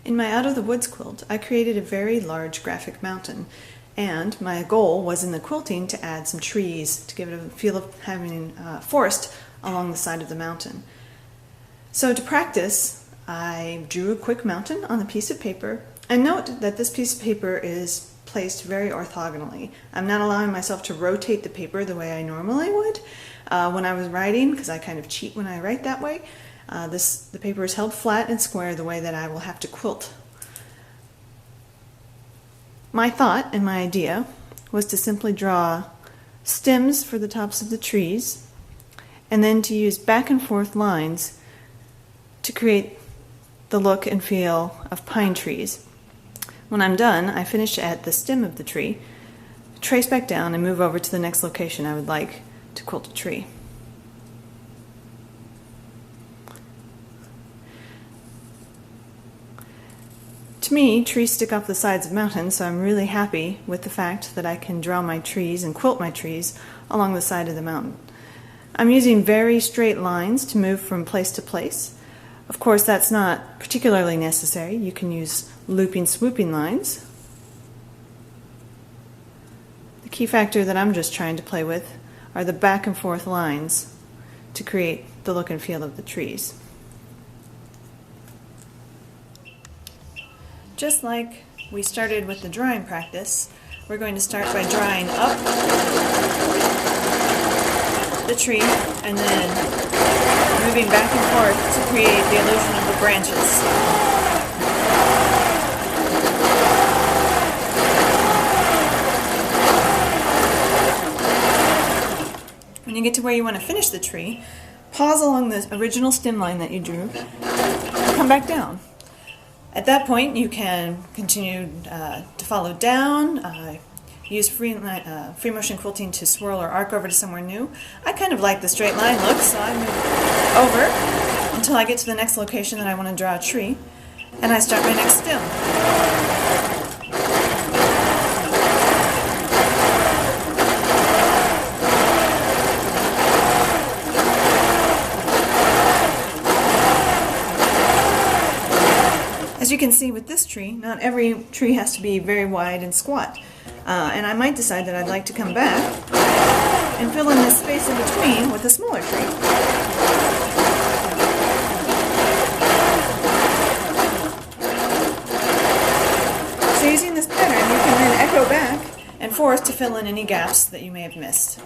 In my Out of the Woods quilt, I created a very large graphic mountain, and my goal was in the quilting to add some trees to give it a feel of having forest along the side of the mountain. So to practice, I drew a quick mountain on a piece of paper, and note that this piece of paper is placed very orthogonally. I'm not allowing myself to rotate the paper the way I normally would when I was writing, because I kind of cheat when I write that way. The paper is held flat and square the way that I will have to quilt. My thought and my idea was to simply draw stems for the tops of the trees, and then to use back and forth lines to create the look and feel of pine trees. When I'm done, I finish at the stem of the tree, trace back down, and move over to the next location I would like to quilt a tree. To me, trees stick off the sides of mountains, so I'm really happy with the fact that I can draw my trees and quilt my trees along the side of the mountain. I'm using very straight lines to move from place to place. Of course, that's not particularly necessary. You can use looping, swooping lines. The key factor that I'm just trying to play with are the back and forth lines to create the look and feel of the trees. Just like we started with the drawing practice, we're going to start by drawing up the tree and then moving back and forth to create the illusion of the branches. When you get to where you want to finish the tree, pause along the original stem line that you drew and come back down. At that point, you can continue to follow down, use free motion quilting to swirl or arc over to somewhere new. I kind of like the straight line look, so I move over until I get to the next location that I want to draw a tree, and I start my next stem. As you can see with this tree, not every tree has to be very wide and squat. And I might decide that I'd like to come back and fill in this space in between with a smaller tree. So using this pattern, you can then echo back and forth to fill in any gaps that you may have missed.